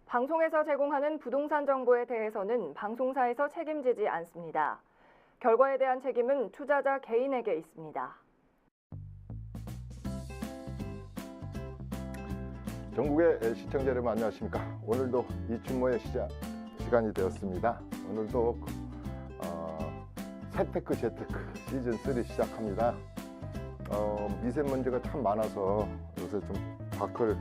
방송에서 제공하는 부동산 정보에 대해서는 방송사에서 책임지지 않습니다. 결과에 대한 책임은 투자자 개인에게 있습니다. 전국의 시청자 여러분 안녕하십니까. 오늘도 이춘모의 시간이 되었습니다. 오늘도 재테크 시즌 3 시작합니다. 미세먼지가 참 많아서 요새 좀 밖을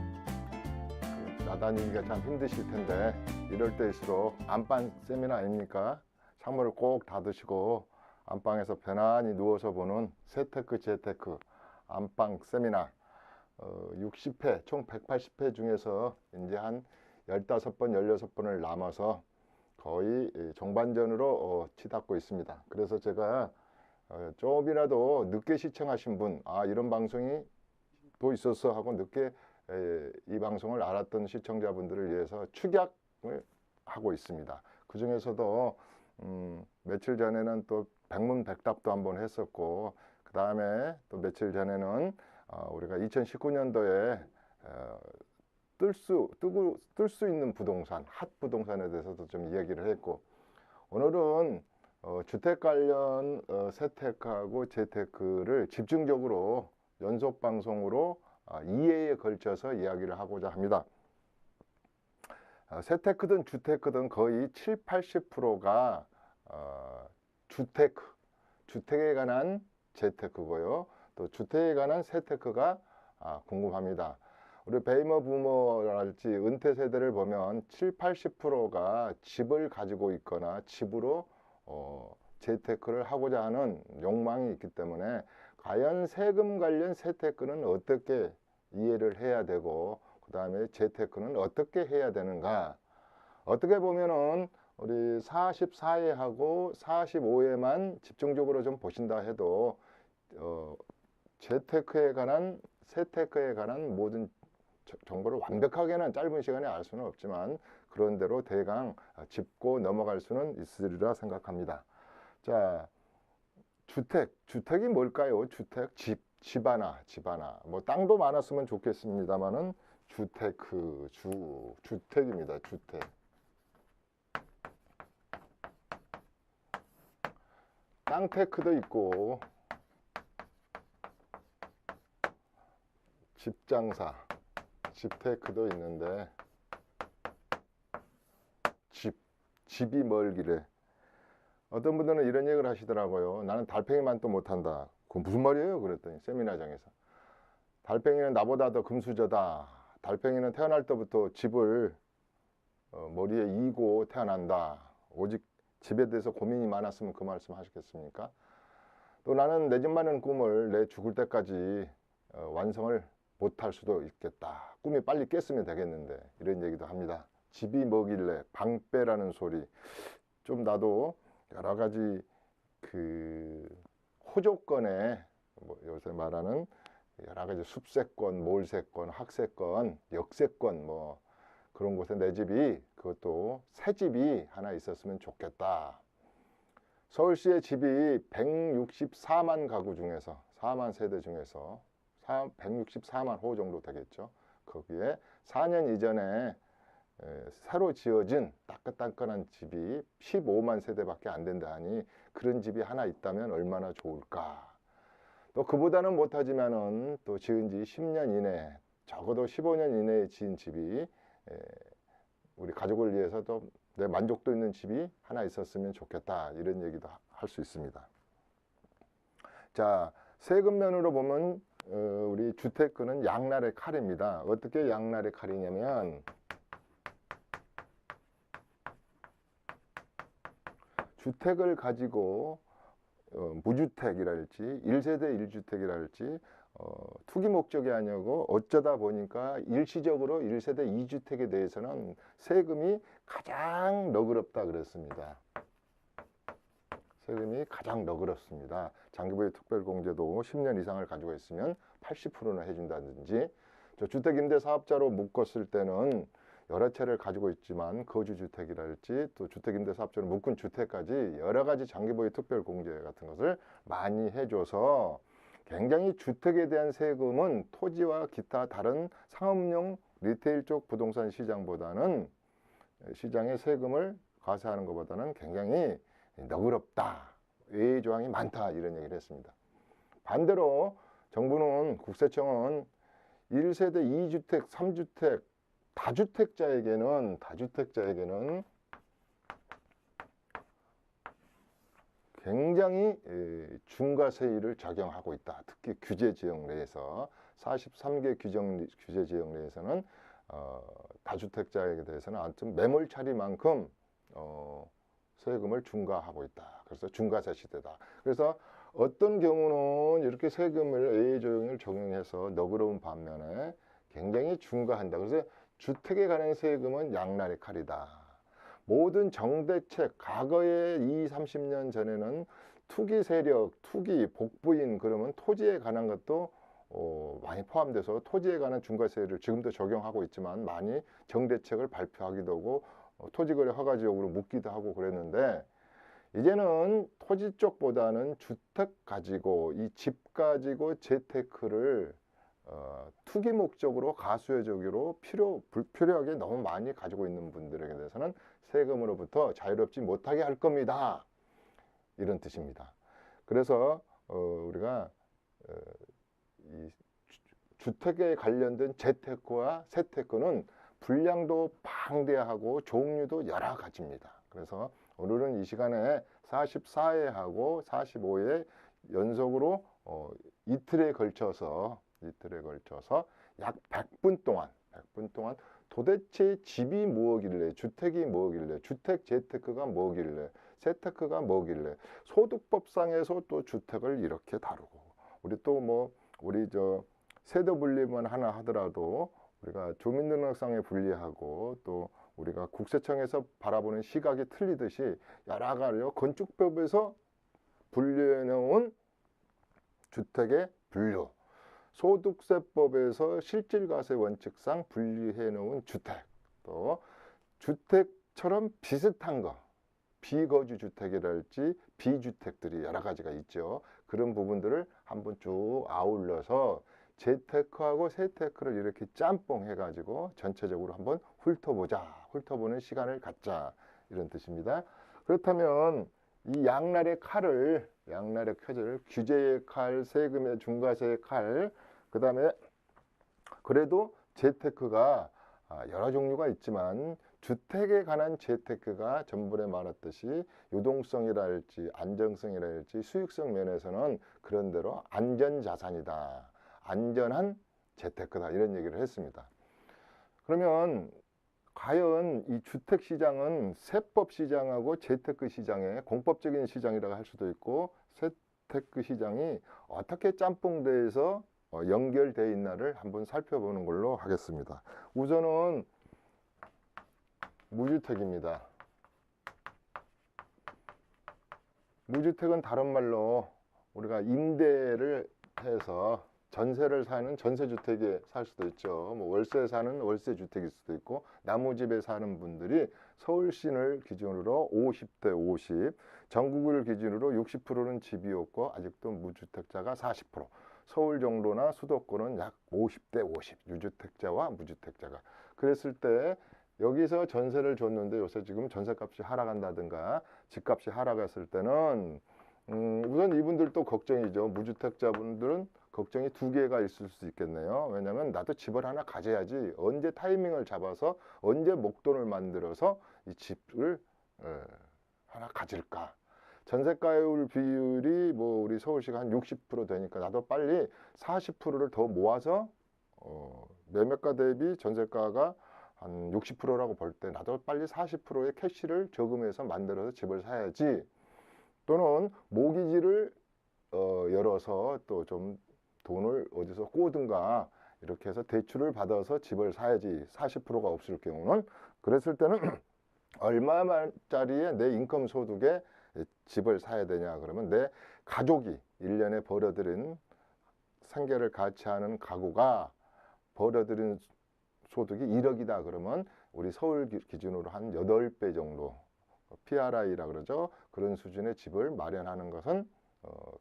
나다니기가 참 힘드실 텐데, 이럴 때일수록 안방 세미나 아닙니까? 창문을 꼭 닫으시고 안방에서 편안히 누워서 보는 재테크 안방 세미나 60회, 총 180회 중에서 이제 한 15번, 16번을 남아서 거의 종반전으로 치닫고 있습니다. 그래서 제가 조금이라도 늦게 시청하신 분, 이런 방송이 또 있었어 하고 늦게 이 방송을 알았던 시청자분들을 위해서 축약을 하고 있습니다. 그 중에서도 며칠 전에는 또 백문백답도 한번 했었고, 그 다음에 또 며칠 전에는 우리가 2019년도에 뜰 수 있는 부동산, 핫 부동산에 대해서도 좀 이야기를 했고, 오늘은 주택 관련 세테크하고 재테크를 집중적으로 연속 방송으로 2회에 걸쳐서 이야기를 하고자 합니다. 세테크든 주테크든 거의 7, 80%가 주택에 관한 재테크고요. 또 주택에 관한 세테크가 궁금합니다. 우리 베이머 부머랄지 은퇴 세대를 보면 7, 80%가 집을 가지고 있거나 집으로 재테크를 하고자 하는 욕망이 있기 때문에, 과연 세금 관련 세테크는 어떻게 이해를 해야 되고, 그 다음에 재테크는 어떻게 해야 되는가. 어떻게 보면은 우리 44회하고 45회만 집중적으로 좀 보신다 해도 재테크에 관한, 세테크에 관한 모든 정보를 완벽하게는 짧은 시간에 알 수는 없지만, 그런대로 대강 짚고 넘어갈 수는 있으리라 생각합니다. 자, 주택이 뭘까요? 주택, 집 하나. 뭐 땅도 많았으면 좋겠습니다만은 주택입니다. 주택. 땅테크도 있고, 집장사, 집테크도 있는데, 집이 멀기래. 어떤 분들은 이런 얘기를 하시더라고요. 나는 달팽이만 또 못한다. 그건 무슨 말이에요? 그랬더니 세미나장에서, 달팽이는 나보다 더 금수저다. 달팽이는 태어날 때부터 집을 머리에 이고 태어난다. 오직 집에 대해서 고민이 많았으면 그 말씀 하시겠습니까? 또 나는 내 집 마련 꿈을 내 죽을 때까지 완성을 못할 수도 있겠다. 꿈이 빨리 깼으면 되겠는데, 이런 얘기도 합니다. 집이 뭐길래 방빼라는 소리. 좀 나도 여러 가지 호조권에, 요새 말하는 여러 가지 숲세권, 몰세권, 학세권, 역세권, 그런 곳에 내 집이, 그것도 새 집이 하나 있었으면 좋겠다. 서울시의 집이 164만 가구 중에서, 4만 세대 중에서 164만 호 정도 되겠죠. 거기에 4년 이전에 새로 지어진 따끈따끈한 집이 15만 세대밖에 안 된다 하니, 그런 집이 하나 있다면 얼마나 좋을까. 또 그보다는 못하지만은 또 지은 지 10년 이내, 적어도 15년 이내에 지은 집이 우리 가족을 위해서 또 내 만족도 있는 집이 하나 있었으면 좋겠다. 이런 얘기도 할 수 있습니다. 자, 세금 면으로 보면 우리 주테크는 양날의 칼입니다. 어떻게 양날의 칼이냐면, 주택을 가지고 무주택이랄지 1세대 1주택이랄지 투기 목적이 아니고 어쩌다 보니까 일시적으로 1세대 2주택에 대해서는 세금이 가장 너그럽다 그랬습니다. 세금이 가장 너그럽습니다. 장기보유 특별공제도 10년 이상을 가지고 있으면 80%는 해준다든지, 주택임대 사업자로 묶었을 때는 여러 채를 가지고 있지만 거주주택이랄지 또 주택임대사업자는 묶은주택까지 여러 가지 장기보유 특별공제 같은 것을 많이 해줘서 굉장히 주택에 대한 세금은 토지와 기타 다른 상업용 리테일 쪽 부동산 시장보다는 시장의 세금을 과세하는 것보다는 굉장히 너그럽다, 예외 조항이 많다, 이런 얘기를 했습니다. 반대로 정부는 국세청은 1세대 2주택, 3주택 다주택자에게는 굉장히 중과세율을 적용하고 있다. 특히 규제지역 내에서 43개 규제지역 내에서는 다주택자에게 대해서는 아무튼 매몰 처리만큼 세금을 중과하고 있다. 그래서 중과세 시대다. 그래서 어떤 경우는 이렇게 세금을 예외조항을 적용해서 너그러운 반면에 굉장히 중과한다. 그래서 주택에 관한 세금은 양날의 칼이다. 모든 정대책, 과거에 20, 30년 전에는 투기 세력, 투기, 복부인 그러면 토지에 관한 것도 많이 포함돼서 토지에 관한 중과세를 지금도 적용하고 있지만 많이 정대책을 발표하기도 하고 토지거래 허가지역으로 묶기도 하고 그랬는데 이제는 토지 쪽보다는 주택 가지고 이 집 가지고 재테크를 투기 목적으로 가수요적으로 불필요하게 너무 많이 가지고 있는 분들에게 대해서는 세금으로부터 자유롭지 못하게 할 겁니다. 이런 뜻입니다. 그래서 우리가 이 주택에 관련된 재테크와 세테크는 분량도 방대하고 종류도 여러 가지입니다. 그래서 오늘은 이 시간에 44회하고 45회 연속으로 이틀에 걸쳐서 약 100분 동안 도대체 집이 뭐길래, 주택이 뭐길래, 주택 재테크가 뭐길래, 세테크가 뭐길래, 소득법상에서 또 주택을 이렇게 다루고, 우리 세대 분리만 하나 하더라도 우리가 주민등록상에 분리하고 또 우리가 국세청에서 바라보는 시각이 틀리듯이 여러 가지 건축법에서 분류해 놓은 주택의 분류, 소득세법에서 실질과세 원칙상 분리해 놓은 주택, 또 주택처럼 비슷한 거, 비거주 주택이랄지 비주택들이 여러 가지가 있죠. 그런 부분들을 한번 쭉 아울러서 재테크하고 세테크를 이렇게 짬뽕 해가지고 전체적으로 한번 훑어보는 시간을 갖자, 이런 뜻입니다. 그렇다면 이 양날의 칼을 규제의 칼, 세금의 중과세의 칼, 그 다음에 그래도 재테크가 여러 종류가 있지만 주택에 관한 재테크가 전번에 말했듯이 유동성이랄지 안정성이랄지 수익성 면에서는 그런대로 안전자산이다, 안전한 재테크다, 이런 얘기를 했습니다. 그러면 과연 이 주택시장은 세법시장하고 재테크시장의 공법적인 시장이라고 할 수도 있고 세테크시장이 어떻게 짬뽕돼서 연결되어 있나를 한번 살펴보는 걸로 하겠습니다. 우선은 무주택입니다. 무주택은 다른 말로 우리가 임대를 해서 전세를 사는 전세주택에 살 수도 있죠. 월세 사는 월세주택일 수도 있고, 나무집에 사는 분들이 서울시를 기준으로 50대 50, 전국을 기준으로 60%는 집이 없고 아직도 무주택자가 40%, 서울 정도나 수도권은 약 50대 50, 유주택자와 무주택자가. 그랬을 때 여기서 전세를 줬는데 요새 지금 전세값이 하락한다든가 집값이 하락했을 때는 우선 이분들도 걱정이죠. 무주택자분들은 걱정이 두 개가 있을 수 있겠네요. 왜냐하면 나도 집을 하나 가져야지, 언제 타이밍을 잡아서 언제 목돈을 만들어서 이 집을 하나 가질까. 전세가율 비율이 우리 서울시가 한 60% 되니까 나도 빨리 40%를 더 모아서 매매가 대비 전세가가 한 60%라고 볼 때 나도 빨리 40%의 캐시를 저금해서 만들어서 집을 사야지, 또는 모기지를 열어서 또 좀 돈을 어디서 꼬든가 이렇게 해서 대출을 받아서 집을 사야지, 40%가 없을 경우는. 그랬을 때는 얼마짜리의 내 인컴 소득에 집을 사야 되냐, 그러면 내 가족이 1년에 벌어들인 생계를 같이 하는 가구가 벌어들인 소득이 1억이다 그러면 우리 서울 기준으로 한 8배 정도 PRI라 그러죠. 그런 수준의 집을 마련하는 것은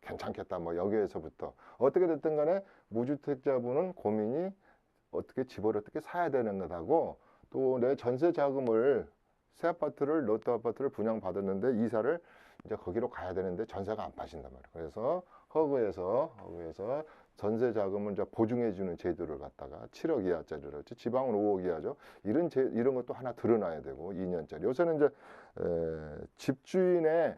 괜찮겠다. 뭐 여기에서부터 어떻게 됐든 간에 무주택자분은 고민이 어떻게 집을 어떻게 사야 되는 것하고 또 내 전세 자금을 새 아파트를 롯데 아파트를 분양받았는데 이사를 이제 거기로 가야 되는데 전세가 안 빠진단 말이에요. 그래서 허그에서 전세 자금을 이제 보증해 주는 제도를 갖다가 7억 이하짜리를 했지. 지방은 5억 이하죠. 이런 것도 하나 드러나야 되고 2년짜리. 요새는 이제 집주인의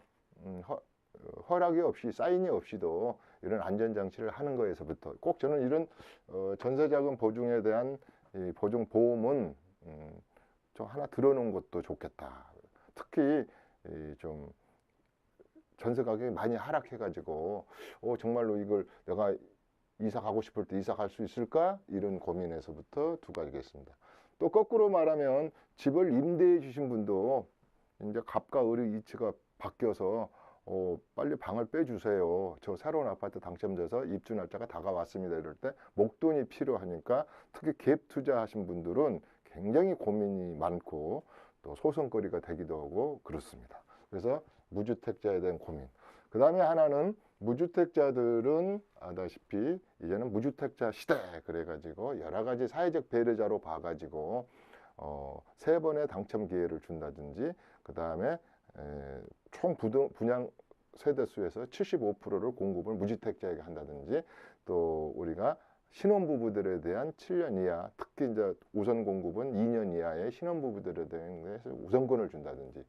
허락이 없이 사인이 없이도 이런 안전장치를 하는 거에서부터 꼭 저는 이런 전세자금 보증에 대한 이 보증 보험은 좀 하나 들어놓은 것도 좋겠다. 특히 좀 전세 가격이 많이 하락해 가지고 정말로 이걸 내가 이사 가고 싶을 때 이사 갈 수 있을까? 이런 고민에서부터 두 가지겠습니다. 또 거꾸로 말하면 집을 임대해 주신 분도 이제 갑과 을의 이치가 바뀌어서 빨리 방을 빼주세요. 저 새로운 아파트 당첨돼서 입주 날짜가 다가왔습니다. 이럴 때 목돈이 필요하니까 특히 갭 투자하신 분들은 굉장히 고민이 많고 또 소송거리가 되기도 하고 그렇습니다. 그래서 무주택자에 대한 고민. 그 다음에 하나는 무주택자들은 아다시피 이제는 무주택자 시대 그래가지고 여러 가지 사회적 배려자로 봐가지고 3번의 당첨 기회를 준다든지 그 다음에 총 분양 세대수에서 75%를 공급을 무주택자에게 한다든지 또 우리가 신혼부부들에 대한 7년 이하 특히 이제 우선 공급은 2년 이하의 신혼부부들에 대해서 우선권을 준다든지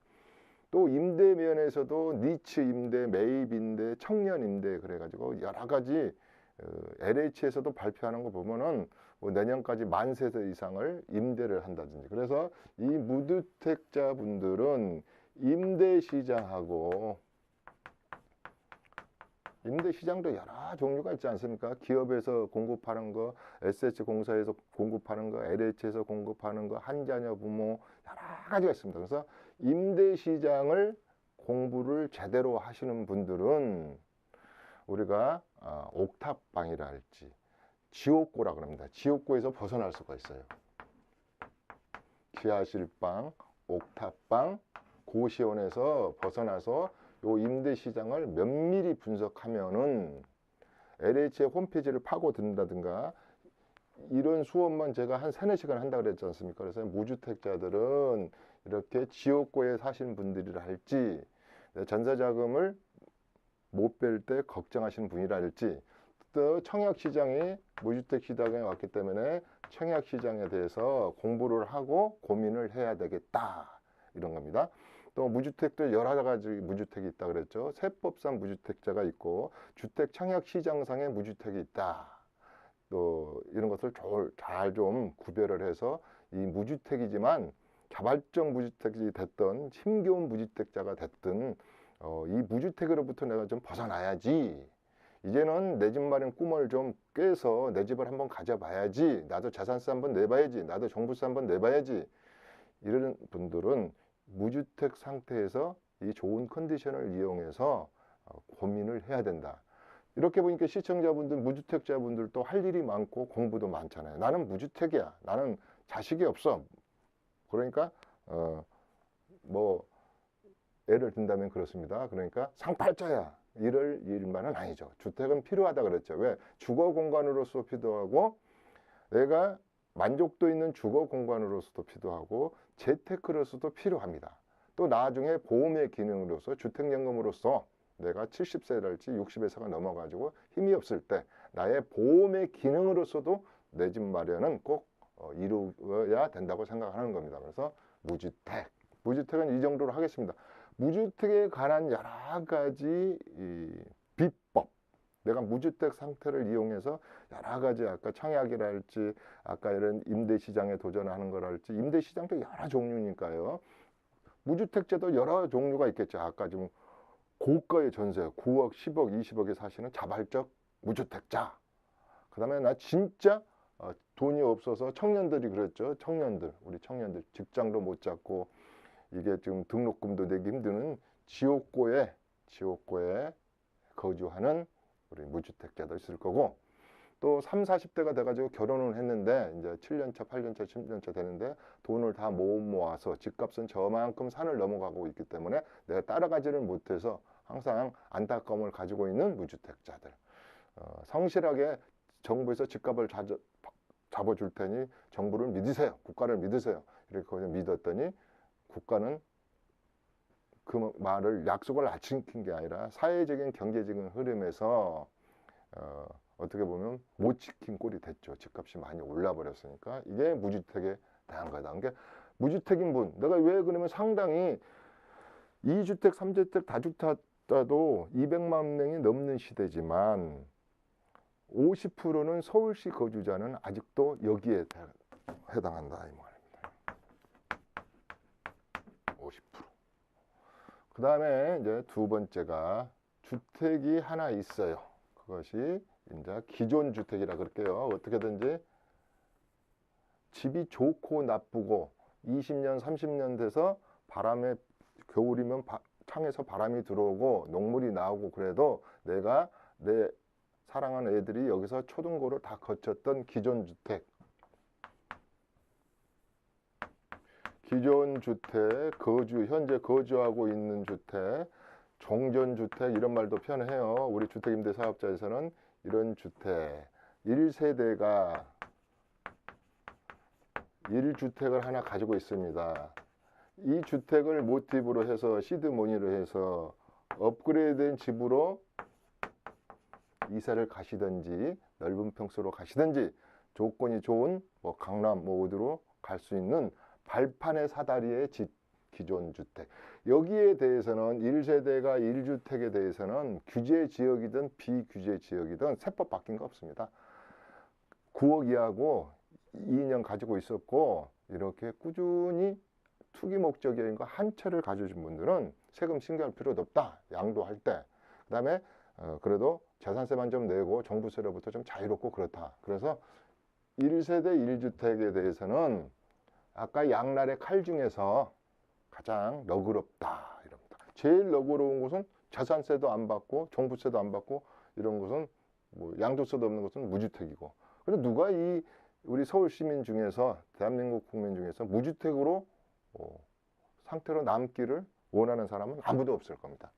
또 임대 면에서도 니치 임대, 매입 임대, 청년 임대 그래가지고 여러 가지 LH에서도 발표하는 거 보면은 뭐 내년까지 10,000세대 이상을 임대를 한다든지 그래서 이 무주택자 분들은 임대 시장도 여러 종류가 있지 않습니까? 기업에서 공급하는 거, SH공사에서 공급하는 거, LH에서 공급하는 거, 한자녀 부모 여러 가지가 있습니다. 그래서 임대 시장을 공부를 제대로 하시는 분들은 우리가 옥탑방이라 할지 지옥고라 그럽니다. 지옥고에서 벗어날 수가 있어요. 지하실방, 옥탑방, 고시원에서 벗어나서 요 임대 시장을 면밀히 분석하면은 LH의 홈페이지를 파고든다든가 이런 수업만 제가 한 3-4시간 한다 그랬지 않습니까? 그래서 무주택자들은 이렇게 지옥고에 사시는 분들이라 할지 전세자금을 못 뺄 때 걱정하시는 분이라 할지 또 청약시장이 무주택 시장에 왔기 때문에 청약시장에 대해서 공부를 하고 고민을 해야 되겠다 이런 겁니다. 또 무주택도 여러 가지 무주택이 있다 그랬죠. 세법상 무주택자가 있고 주택 청약 시장상의 무주택이 있다. 또 이런 것을 잘 좀 구별을 해서 이 무주택이지만 자발적 무주택이 됐든 힘겨운 무주택자가 됐든 이 무주택으로부터 내가 좀 벗어나야지. 이제는 내 집 마련 꿈을 좀 깨서 내 집을 한번 가져봐야지. 나도 자산세 한번 내봐야지. 나도 종부세 한번 내봐야지. 이런 분들은 무주택 상태에서 이 좋은 컨디션을 이용해서 고민을 해야 된다. 이렇게 보니까 시청자분들, 무주택자분들도 할 일이 많고 공부도 많잖아요. 나는 무주택이야. 나는 자식이 없어. 그러니까 뭐 예를 든다면 그렇습니다. 그러니까 상팔자야. 이럴 일만은 아니죠. 주택은 필요하다 그랬죠. 왜? 주거 공간으로서 필요하고 내가 만족도 있는 주거 공간으로서도 필요하고 재테크로서도 필요합니다. 또 나중에 보험의 기능으로서 주택연금으로서 내가 70세랄지 60세가 넘어가지고 힘이 없을 때 나의 보험의 기능으로서도 내 집 마련은 꼭 이루어야 된다고 생각하는 겁니다. 그래서 무주택은 이 정도로 하겠습니다. 무주택에 관한 여러 가지 비법 내가 무주택 상태를 이용해서 여러 가지 아까 청약이랄지 아까 이런 임대시장에 도전하는 거랄지 임대시장도 여러 종류니까요. 무주택자도 여러 종류가 있겠죠. 아까 지금 고가의 전세 9억, 10억, 20억에 사시는 자발적 무주택자. 그 다음에 나 진짜 돈이 없어서 청년들이 그랬죠. 우리 청년들 직장도 못 잡고 이게 지금 등록금도 내기 힘드는 지옥고에 거주하는 우리 무주택자도 있을 거고 또 3, 40대가 돼가지고 결혼을 했는데 이제 7년차, 8년차, 10년차 되는데 돈을 다 모아서 집값은 저만큼 산을 넘어가고 있기 때문에 내가 따라가지를 못해서 항상 안타까움을 가지고 있는 무주택자들. 성실하게 정부에서 집값을 잡아줄 테니 정부를 믿으세요. 국가를 믿으세요. 이렇게 믿었더니 국가는 그 말을 약속을 안 지킨 게 아니라 사회적인 경제적인 흐름에서 어떻게 보면 못 지킨 꼴이 됐죠. 집값이 많이 올라 버렸으니까. 이게 무주택에 대한 거다. 그러니까 무주택인 분, 내가 왜 그러면 상당히 2주택, 3주택 다주택자도 200만 명이 넘는 시대지만 50%는 서울시 거주자는 아직도 여기에 해당한다 이 말입니다. 50%. 그 다음에 이제 두 번째가 주택이 하나 있어요. 그것이 이제 기존 주택이라 그럴게요. 어떻게든지 집이 좋고 나쁘고 20년, 30년 돼서 바람에 겨울이면 창에서 바람이 들어오고 녹물이 나오고 그래도 내가 내 사랑하는 애들이 여기서 초등고를 다 거쳤던 기존 주택. 기존 주택, 현재 거주하고 있는 주택, 종전주택 이런 말도 표현해요. 우리 주택임대사업자에서는 이런 주택, 1세대가 1주택을 하나 가지고 있습니다. 이 주택을 모티브로 해서 시드머니로 해서 업그레이드된 집으로 이사를 가시든지 넓은 평수로 가시든지 조건이 좋은 뭐 강남 뭐 어디로 갈 수 있는 발판의 사다리의 집 기존 주택. 여기에 대해서는 1세대가 1주택에 대해서는 규제 지역이든 비규제 지역이든 세법 바뀐 거 없습니다. 9억 이하고 2년 가지고 있었고 이렇게 꾸준히 투기 목적인 거 한 채를 가지신 분들은 세금 신고할 필요도 없다. 양도할 때. 그 다음에 그래도 재산세만 좀 내고 종부세로부터 좀 자유롭고 그렇다. 그래서 1세대 1주택에 대해서는 아까 양날의 칼 중에서 가장 너그럽다 이럽니다. 제일 너그러운 곳은 재산세도 안 받고 종부세도 안 받고 이런 곳은 뭐 양도세도 없는 곳은 무주택이고. 그런데 누가 이 우리 서울 시민 중에서 대한민국 국민 중에서 무주택으로 상태로 남기를 원하는 사람은 아무도 없을 겁니다.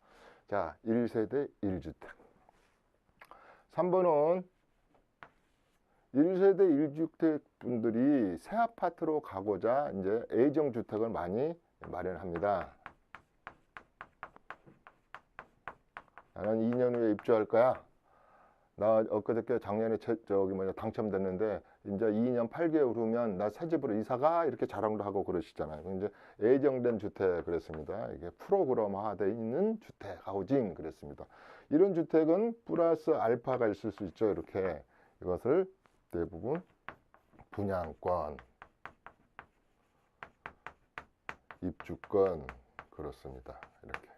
자, 1세대 1주택. 3번은 1세대 1주택 분들이 새 아파트로 가고자 이제 애정주택을 많이 마련합니다. 나는 2년 후에 입주할 거야. 나 엊그저께 작년에 당첨됐는데 이제 2년 8개월 후면 나 새 집으로 이사가 이렇게 자랑도 하고 그러시잖아요. 이제 애정된 주택 그랬습니다. 이게 프로그램화되어 있는 주택 하우징 그랬습니다. 이런 주택은 플러스 알파가 있을 수 있죠. 이렇게 이것을 대부분 분양권, 입주권 그렇습니다. 이렇게.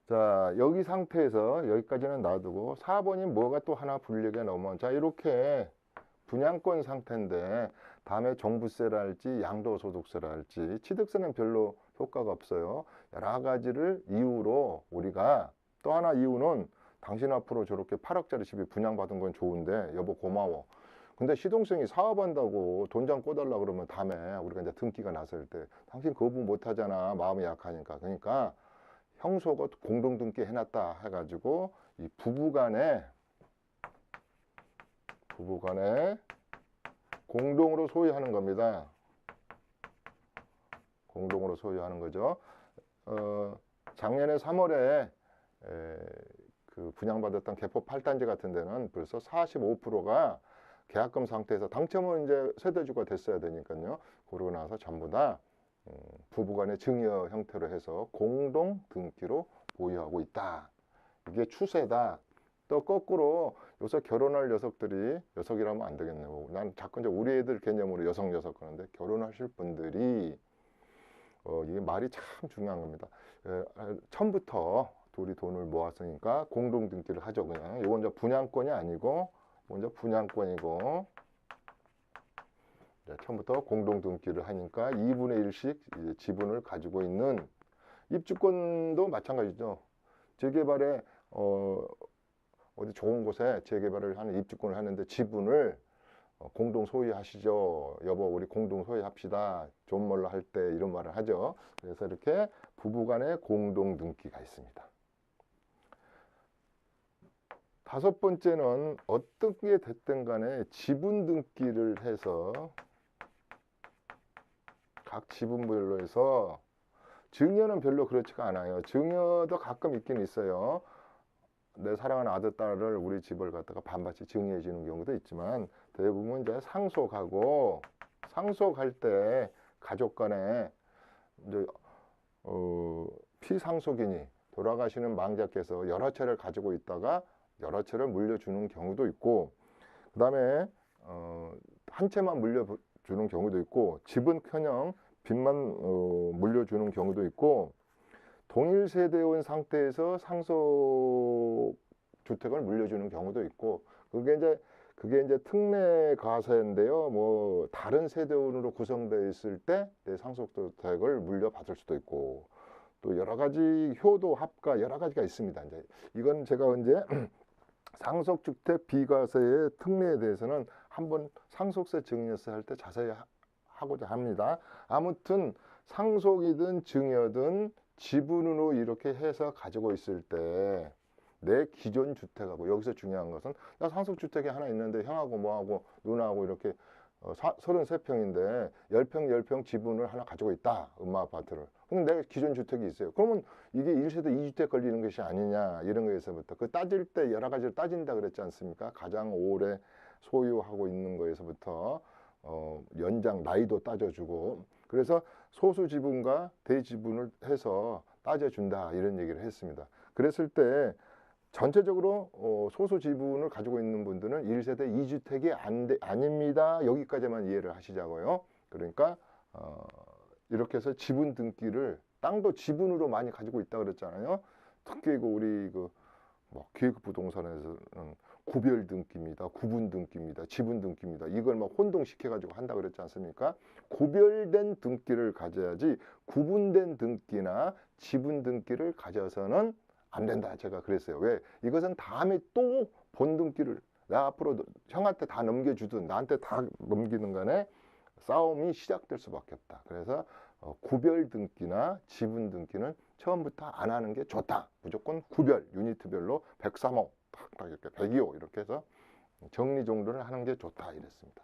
자, 여기 상태에서 여기까지는 놔두고 4번이 뭐가 또 하나 불리하게 넘어. 자, 이렇게 분양권 상태인데 다음에 종부세라 할지 양도소득세라 할지 취득세는 별로 효과가 없어요. 여러 가지를 이유로 우리가 또 하나 이유는 당신 앞으로 저렇게 8억짜리 집이 분양받은 건 좋은데 여보 고마워. 근데 시동생이 사업한다고 돈장 꿔달라 그러면 다음에 우리가 이제 등기가 났을 때 당신 거부 못하잖아. 마음이 약하니까. 그러니까 형소가 공동등기 해놨다 해가지고 이 부부간에 공동으로 소유하는 겁니다. 공동으로 소유하는 거죠. 작년에 3월에 그 분양받았던 개포 8단지 같은 데는 벌써 45%가 계약금 상태에서 당첨은 이제 세대주가 됐어야 되니까요. 그러고 나서 전부 다 부부간의 증여 형태로 해서 공동 등기로 보유하고 있다. 이게 추세다. 또 거꾸로 요새 결혼할 녀석들이 녀석이라면 안 되겠네요. 난 자꾸 이제 우리 애들 개념으로 녀석 그러는데 결혼하실 분들이 이게 말이 참 중요한 겁니다. 처음부터 둘이 돈을 모았으니까 공동 등기를 하죠. 그냥 이건 이제 분양권이 아니고 먼저 분양권이고 처음부터 공동 등기를 하니까 2분의 1씩 지분을 가지고 있는 입주권도 마찬가지죠. 재개발에 어디 좋은 곳에 재개발을 하는 입주권을 하는데 지분을 공동 소유하시죠. 여보, 우리 공동 소유합시다. 좀 멀러 할 때 이런 말을 하죠. 그래서 이렇게 부부간의 공동 등기가 있습니다. 다섯 번째는 어떻게 됐든 간에 지분 등기를 해서 각 지분별로 해서 증여는 별로 그렇지가 않아요. 증여도 가끔 있긴 있어요. 내 사랑하는 아들, 딸을 우리 집을 갖다가 반반씩 증여해 주는 경우도 있지만 대부분 이제 상속하고 상속할 때 가족 간에 이제 피상속인이 돌아가시는 망자께서 여러 채를 가지고 있다가 여러 채를 물려주는 경우도 있고, 그 다음에 한 채만 물려주는 경우도 있고, 집은커녕 빚만 물려주는 경우도 있고, 동일 세대원 상태에서 상속 주택을 물려주는 경우도 있고, 그게 이제 특례 과세인데요. 뭐 다른 세대원으로 구성되어 있을 때 내 상속 주택을 물려받을 수도 있고, 또 여러 가지 효도 합과 여러 가지가 있습니다. 이제 이건 제가 이제 상속주택 비과세의 특례에 대해서는 한번 상속세 증여세 할 때 자세히 하고자 합니다. 아무튼 상속이든 증여든 지분으로 이렇게 해서 가지고 있을 때 내 기존 주택하고, 여기서 중요한 것은 나 상속주택이 하나 있는데 형하고 뭐하고 누나하고 이렇게 33평인데 10평 지분을 하나 가지고 있다. 엄마 아파트를. 근데 내가 기존 주택이 있어요. 그러면 이게 1세대 2주택 걸리는 것이 아니냐, 이런 거에서부터 그 따질 때 여러 가지를 따진다 그랬지 않습니까? 가장 오래 소유하고 있는 거에서부터 연장 나이도 따져주고, 그래서 소수 지분과 대지분을 해서 따져준다, 이런 얘기를 했습니다. 그랬을 때 전체적으로 소수 지분을 가지고 있는 분들은 1세대 2주택이 아닙니다. 여기까지만 이해를 하시자고요. 그러니까 이렇게 해서 지분 등기를, 땅도 지분으로 많이 가지고 있다 그랬잖아요. 특히 우리 기획부동산에서는 구별 등기입니다, 구분 등기입니다, 지분 등기입니다. 이걸 막 혼동시켜 가지고 한다 그랬지 않습니까? 구별된 등기를 가져야지 구분된 등기나 지분 등기를 가져서는 안 된다, 제가 그랬어요. 왜? 이것은 다음에 또 본등기를 나 앞으로 형한테 다 넘겨주든 나한테 다 넘기는 간에 싸움이 시작될 수밖에 없다. 그래서 구별 등기나 지분 등기는 처음부터 안 하는 게 좋다. 무조건 구별, 유니트별로 103호, 딱 이렇게 102호 이렇게 해서 정리정돈을 하는 게 좋다, 이랬습니다.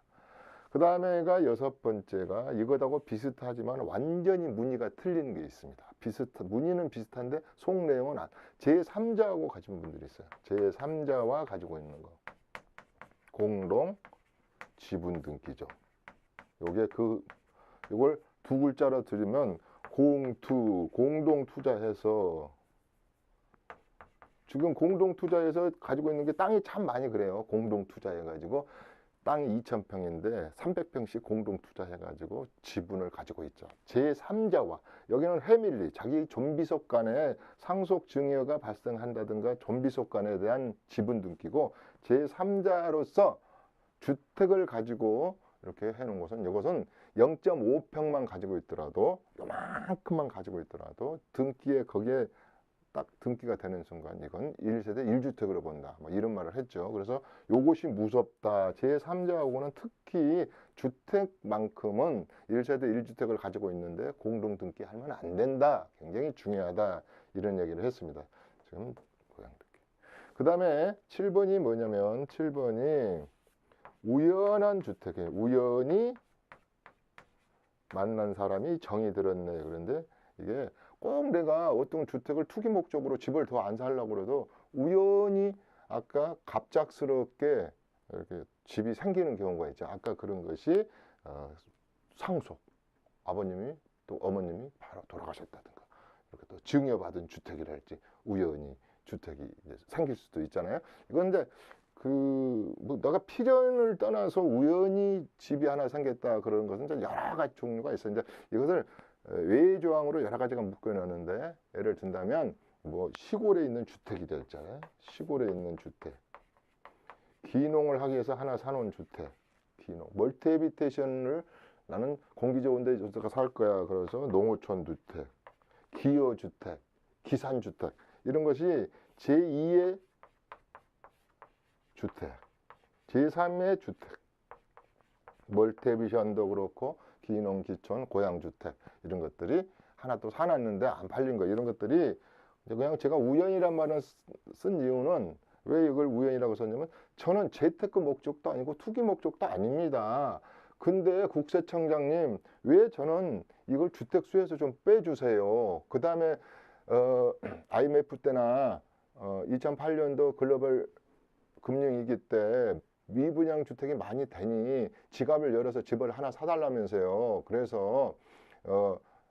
그 다음에가 여섯 번째가 이것하고 비슷하지만 완전히 무늬가 틀리는 게 있습니다. 무늬는 비슷한데 속 내용은 제3자하고 가진 분들이 있어요. 제3자와 가지고 있는 거. 공동 지분 등기죠. 요게 이걸 두 글자로 들으면 공동 투자해서, 지금 공동 투자해서 가지고 있는 게 땅이 참 많이 그래요. 공동 투자해 가지고 땅이 2,000평인데 300평씩 공동 투자해가지고 지분을 가지고 있죠. 제3자와, 여기는 해밀리, 자기 존비속 간에 상속 증여가 발생한다든가 존비속 간에 대한 지분 등기고, 제3자로서 주택을 가지고 이렇게 해놓은 것은, 이것은 0.5평만 가지고 있더라도, 요만큼만 가지고 있더라도 등기에 거기에 딱 등기가 되는 순간 이건 1세대 1주택으로 본다, 뭐 이런 말을 했죠. 그래서 요것이 무섭다. 제3자하고는 특히 주택만큼은 1세대 1주택을 가지고 있는데 공동 등기하면 안 된다. 굉장히 중요하다. 이런 얘기를 했습니다. 지금 고양 등기. 그 다음에 7번이 뭐냐면, 7번이 우연한 주택이에요. 우연히 만난 사람이 정이 들었네. 그런데 이게 꼭 내가 어떤 주택을 투기 목적으로 집을 더 안 살려고 그래도 우연히 아까 갑작스럽게 이렇게 집이 생기는 경우가 있죠. 아까 그런 것이 상속, 아버님이 또 어머님이 바로 돌아가셨다든가, 이렇게 또 증여받은 주택이랄지 우연히 주택이 이제 생길 수도 있잖아요. 이건데 뭐 내가 필연을 떠나서 우연히 집이 하나 생겼다, 그런 것은 이제 여러 가지 종류가 있어요. 이제 이것을 외조항으로 여러 가지가 묶어놨는데, 예를 든다면 뭐 시골에 있는 주택이 됐잖아요. 시골에 있는 주택, 기농을 하기 위해서 하나 사놓은 주택, 기농, 멀티해비테이션을 나는 공기 좋은 데 살 거야, 그래서 농어촌 주택, 기여주택, 기산주택, 이런 것이 제2의 주택, 제3의 주택, 멀티비션도 그렇고 기농, 기촌, 고양주택 이런 것들이 하나 또 사놨는데 안 팔린 거 이런 것들이 그냥 제가 우연이란 말을 쓴 이유는 왜 이걸 우연이라고 썼냐면 저는 재테크 목적도 아니고 투기 목적도 아닙니다. 근데 국세청장님 왜 저는 이걸 주택 수혜에서 좀 빼주세요. 그 다음에 IMF 때나 2008년도 글로벌 금융위기 때 미분양 주택이 많이 되니 지갑을 열어서 집을 하나 사달라면서요. 그래서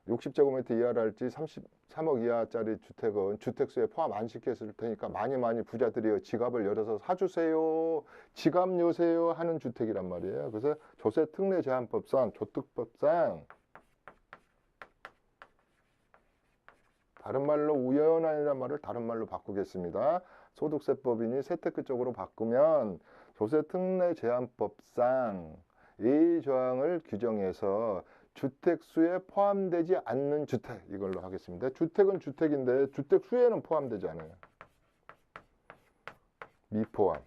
60제곱미터 이하랄지 33억 이하짜리 주택은 주택수에 포함 안 시켰을 테니까 많이 부자들이 지갑을 열어서 사주세요. 지갑 여세요 하는 주택이란 말이에요. 그래서 조세특례제한법상, 조특법상 다른 말로 우연이라는 말을 다른 말로 바꾸겠습니다. 소득세법이니 세테크 쪽으로 바꾸면 조세특례제한법상 이 조항을 규정해서 주택수에 포함되지 않는 주택 이걸로 하겠습니다. 주택은 주택인데 주택수에는 포함되지 않아요. 미포함.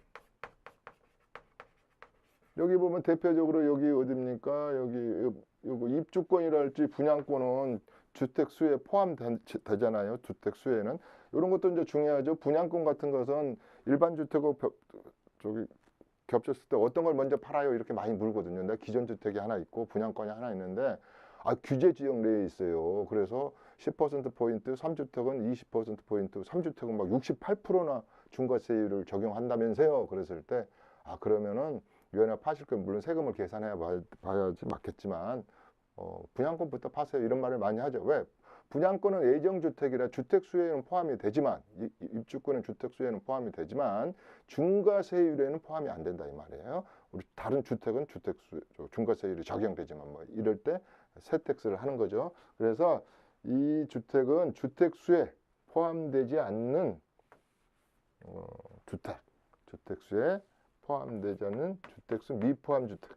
여기 보면 대표적으로 여기 어딥니까? 여기 입주권이랄지 분양권은 주택수에 포함되잖아요. 주택수에는 이런 것도 이제 중요하죠. 분양권 같은 것은 일반 주택하고 겹쳤을 때 어떤 걸 먼저 팔아요 이렇게 많이 물거든요. 근데 기존 주택이 하나 있고 분양권이 하나 있는데 규제 지역 내에 있어요. 그래서 10%포인트, 3주택은 20%포인트, 3주택은 막 68%나 중과세율을 적용한다면서요. 그랬을 때 그러면은 위원회 파실 건 물론 세금을 계산해야 봐야지 맞겠지만 분양권부터 파세요 이런 말을 많이 하죠. 왜? 분양권은 예정주택이라 주택수혜에는 포함이 되지만 입주권은 주택수혜에는 포함이 되지만 중과세율에는 포함이 안 된다 이 말이에요. 우리 다른 주택은 중과세율이 적용되지만 뭐 이럴 때 세택스를 하는 거죠. 그래서 이 주택은 주택수에 포함되지 않는 주택수에 포함되지 않는 주택수 미포함 주택.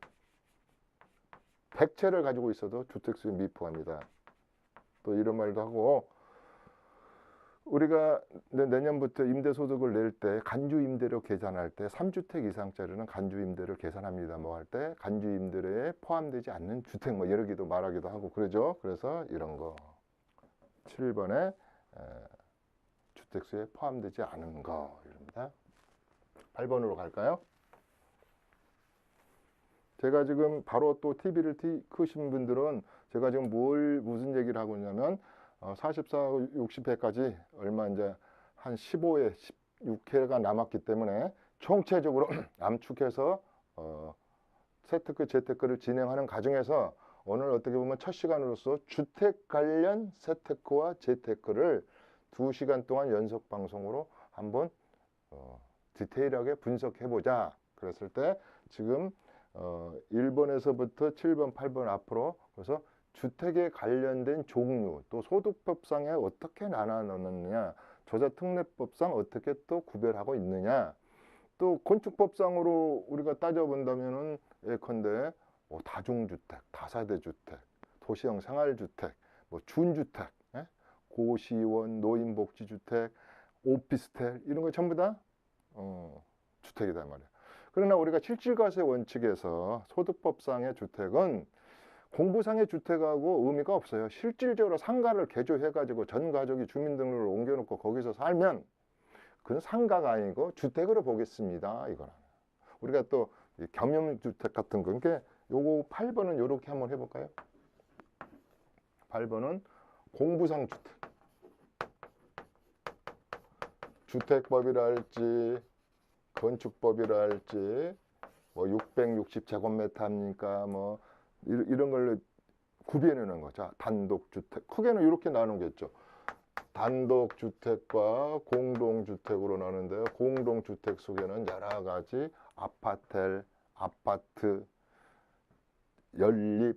100채를 가지고 있어도 주택수에 미포함이다. 또 이런 말도 하고 우리가 내년부터 임대소득을 낼 때 간주임대료 계산할 때 3주택 이상짜리는 간주임대를 계산합니다. 뭐 할 때 간주임대료에 포함되지 않는 주택 뭐 여러 개도 말하기도 하고 그러죠. 그래서 이런 거 7번에 주택수에 포함되지 않은 거 이럽니다. 8번으로 갈까요? 제가 지금 바로 또 TV를 크신 분들은 제가 지금 무슨 얘기를 하고 있냐면 44, 60회까지 얼마 이제 한 15회, 16회가 남았기 때문에 총체적으로 암축해서 세테크, 재테크를 진행하는 과정에서 오늘 어떻게 보면 첫 시간으로서 주택 관련 세테크와 재테크를 2시간 동안 연속 방송으로 한번 디테일하게 분석해보자. 그랬을 때 지금 1번에서부터 7번, 8번 앞으로 그래서 주택에 관련된 종류 또 소득법상에 어떻게 나눠 놓느냐 조세특례법상 어떻게 또 구별하고 있느냐 또 건축법상으로 우리가 따져본다면은 예컨대 다중주택, 다세대주택, 도시형 생활주택, 뭐 준주택, 고시원, 노인복지주택, 오피스텔 이런 거 전부 다 주택이다 말이에요. 그러나 우리가 실질과세 원칙에서 소득법상의 주택은 공부상의 주택하고 의미가 없어요. 실질적으로 상가를 개조해가지고 전 가족이 주민등록을 옮겨놓고 거기서 살면 그건 상가가 아니고 주택으로 보겠습니다. 이거는 우리가 또 겸용주택 같은 거 그러니까 요거 8번은 이렇게 한번 해볼까요? 8번은 공부상 주택 주택법이라 할지 건축법이라 할지 뭐 660제곱미터 합니까 뭐 이런 걸 구별해내는 거죠. 단독주택 크게는 이렇게 나누겠죠. 단독주택과 공동주택으로 나누는데요. 공동주택 속에는 여러 가지 아파트, 연립,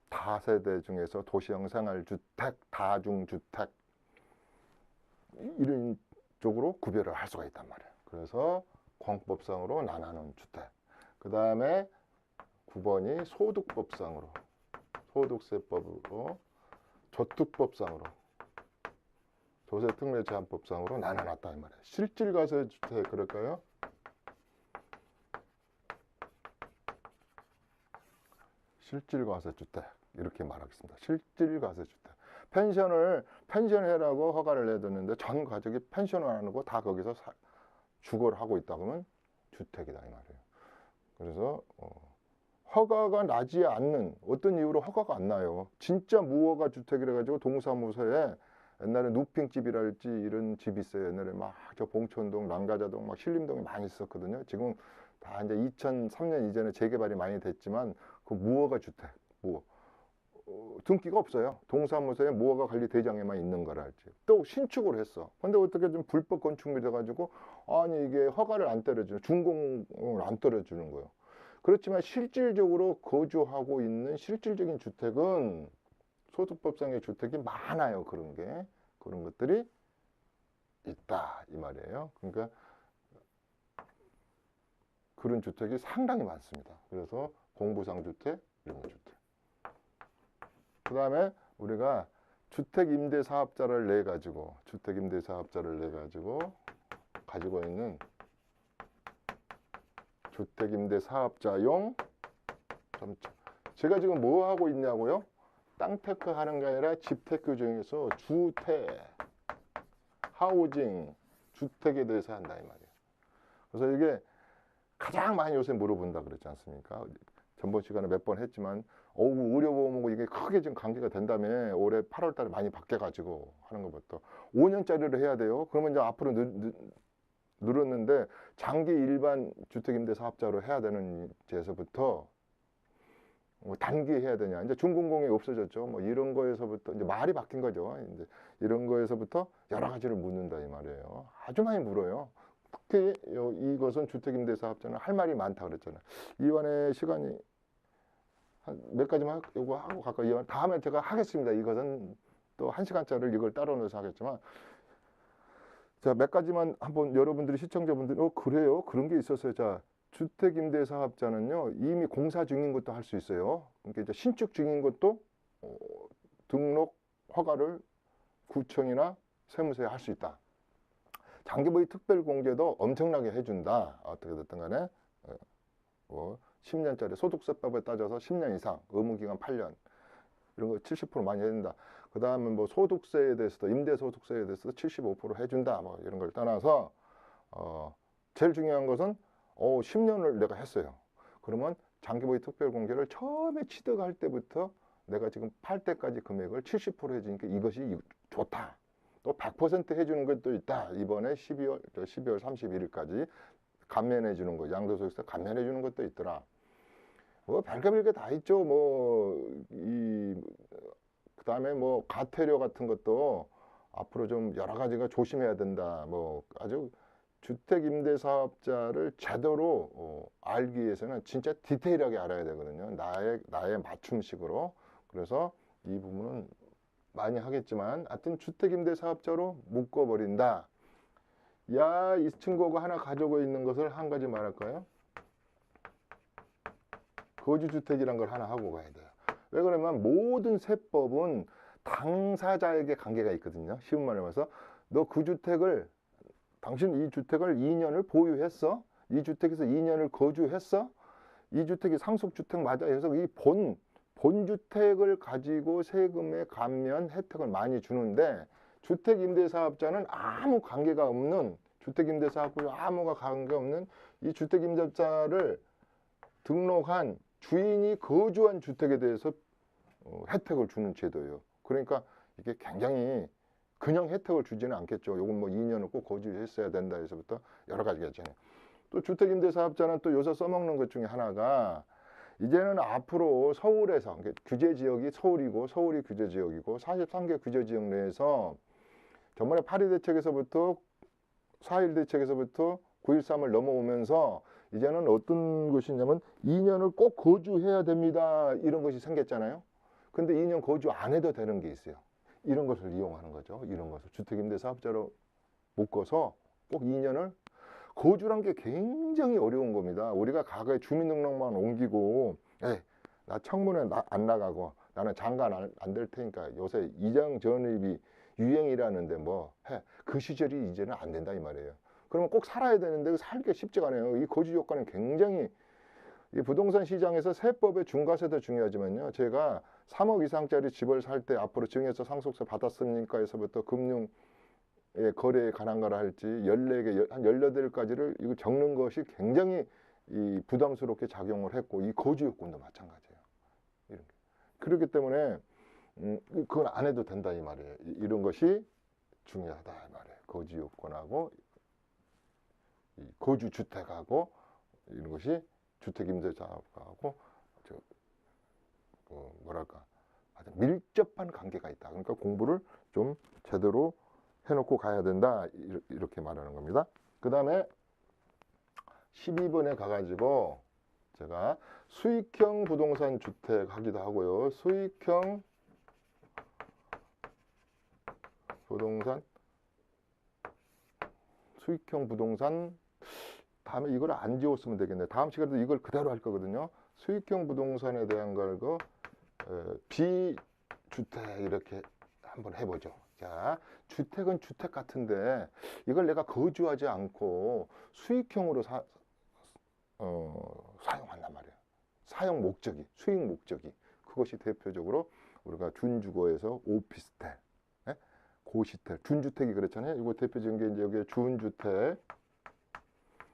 다세대 중에서 도시형 생활주택, 다중주택 이런 쪽으로 구별을 할 수가 있단 말이에요. 그래서 공법상으로 나누는 주택. 그 다음에 9번이 소득법상으로, 소득세법으로, 조특법상으로, 조세특례제한법상으로 나눠놨다 이 말이에요. 실질과세 주택 그럴까요? 실질과세주택 이렇게 말하겠습니다. 실질과세주택. 펜션해라고 허가를 내뒀는데 전 가족이 펜션을 안 하고 다 거기서 주거를 하고 있다 그러면 주택이다 이 말이에요. 그래서 허가가 나지 않는 어떤 이유로 허가가 안 나요. 진짜 무허가 주택이라 가지고 동사무소에 옛날에 누핑집이랄지 이런 집이 있어요. 옛날에 막 저 봉천동, 랑가자동, 막 신림동에 많이 있었거든요. 지금 다 이제 2003년 이전에 재개발이 많이 됐지만 그 무허가 주택, 등기가 없어요. 동사무소에 무허가 관리 대장에만 있는 거랄지. 또 신축을 했어. 근데 어떻게 좀 불법 건축물이 돼가지고 아니 이게 허가를 안 때려주는, 준공을 안 때려주는 거예요. 그렇지만 실질적으로 거주하고 있는 실질적인 주택은 소득법상의 주택이 많아요. 그런 것들이 있다 이 말이에요. 그러니까 그런 주택이 상당히 많습니다. 그래서 공부상 주택, 임대주택. 그 다음에 우리가 주택임대사업자를 내 가지고 가지고 있는 주택임대사업자용 점차. 제가 지금 뭐 하고 있냐고요? 땅 테크 하는 게 아니라 집 테크 중에서 하우징, 주택에 대해서 한다 이 말이에요. 그래서 이게 가장 많이 요새 물어본다 그랬지 않습니까? 전번 시간에 몇 번 했지만 의료보험하고 이게 크게 지금 관계가 된다며 올해 8월 달에 많이 바뀌어가지고 하는 것부터 5년짜리를 해야 돼요. 그러면 이제 앞으로 늘었는데 장기 일반 주택임대사업자로 해야 되는 데서부터 단기 해야 되냐. 이제 준공공이 없어졌죠. 뭐 이런 거에서부터 이제 말이 바뀐 거죠. 이제 이런 거에서부터 여러 가지를 묻는다 이 말이에요. 아주 많이 물어요. 특히 이것은 주택임대사업자는 할 말이 많다 그랬잖아요. 이완의 시간이 한 몇 가지만 요거 하고 갈까요? 이완 다음에 제가 하겠습니다. 이것은 또 1시간짜리를 이걸 따로 넣어서 하겠지만 자, 몇 가지만 한번 여러분들이 시청자분들이 그래요? 그런 게 있었어요. 자, 주택임대사업자는요 이미 공사 중인 것도 할 수 있어요. 그러니까 이제 신축 중인 것도 등록 허가를 구청이나 세무서에 할 수 있다. 장기보유 특별공제도 엄청나게 해준다. 어떻게 됐든 간에 10년짜리 소득세법에 따져서 10년 이상, 의무기간 8년 이런 거 70% 많이 해준다. 그 다음에 뭐 소득세에 대해서도 임대소득세에 대해서도 75% 해준다. 뭐 이런 걸 떠나서 제일 중요한 것은 10년을 내가 했어요. 그러면 장기보유 특별공제를 처음에 취득할 때부터 내가 지금 팔 때까지 금액을 70% 해주니까 이것이 좋다. 또 100% 해주는 것도 있다. 이번에 12월 31일까지 감면해 주는 거, 양도소득세 감면해 주는 것도 있더라. 뭐 별게 다 있죠. 그다음에 뭐 가태료 같은 것도 앞으로 좀 여러 가지가 조심해야 된다. 뭐 아주 주택임대사업자를 제대로 알기 위해서는 진짜 디테일하게 알아야 되거든요. 나의 맞춤식으로. 그래서 이 부분은 많이 하겠지만 하여튼 주택임대사업자로 묶어버린다. 야, 이 친구가 하나 가지고 있는 것을 한 가지 말할까요? 거주주택이란 걸 하나 하고 가야 돼요. 왜 그러면 모든 세법은 당사자에게 관계가 있거든요. 쉬운 말로 해서 너 그 주택을 당신 이 주택을 2년을 보유했어? 이 주택에서 2년을 거주했어? 이 주택이 상속주택 맞아? 해서 이 본주택을 가지고 세금의 감면 혜택을 많이 주는데 주택임대사업자는 아무 관계가 없는 주택임대사업과 아무 관계가 없는 이 주택임대사를 등록한 주인이 거주한 주택에 대해서 혜택을 주는 제도예요. 그러니까 이게 굉장히 그냥 혜택을 주지는 않겠죠. 요건 뭐 2년을 꼭 거주했어야 된다 해서부터 여러 가지가 있잖아요. 또 주택임대사업자는 또 요새 써먹는 것 중에 하나가 이제는 앞으로 서울에서 규제지역이 서울이고 서울이 규제지역이고 43개 규제지역 내에서 전번에 8.2 대책에서부터 4.1 대책에서부터 9.13을 넘어오면서 이제는 어떤 것이냐면 2년을 꼭 거주해야 됩니다. 이런 것이 생겼잖아요. 근데 2년 거주 안 해도 되는 게 있어요. 이런 것을 이용하는 거죠. 이런 것을 주택임대사업자로 묶어서 꼭 2년을 거주란 게 굉장히 어려운 겁니다. 우리가 과거에 주민등록만 옮기고 나 청문회 안 나가고 나는 장관 안 될 테니까 요새 이장 전입이 유행이라는데 뭐 해. 그 시절이 이제는 안 된다 이 말이에요. 그러면 꼭 살아야 되는데 살기가 쉽지가 않아요. 이 거주 요건은 굉장히 이 부동산 시장에서 세법의 중과세도 중요하지만요. 제가 3억 이상짜리 집을 살 때 앞으로 증여세 상속세 받았습니까? 에서부터 금융 거래에 관한 거라 할지 14개, 한 18가지를 이거 적는 것이 굉장히 이 부담스럽게 작용을 했고, 이 거주 요건도 마찬가지예요. 이런 게. 그렇기 때문에 그건 안 해도 된다 이 말이에요. 이런 것이 중요하다 이 말이에요. 거주 요건하고 이 거주 주택하고 이런 것이 주택 임대차하고 뭐랄까 아주 밀접한 관계가 있다. 그러니까 공부를 좀 제대로 해놓고 가야 된다 이렇게 말하는 겁니다. 그 다음에 12번에 가가지고 제가 수익형 부동산 주택 하기도 하고요. 수익형 부동산 다음에 이걸 안 지웠으면 되겠네. 다음 시간에도 이걸 그대로 할 거거든요. 수익형 부동산에 대한 걸 비주택 이렇게 한번 해보죠. 자, 주택은 주택 같은데 이걸 내가 거주하지 않고 수익형으로 사용한단 말이에요. 사용 목적이, 수익 목적이. 그것이 대표적으로 우리가 준주거에서 오피스텔, 고시텔, 준주택이 그렇잖아요. 이거 대표적인 게 이제 여기에 준주택,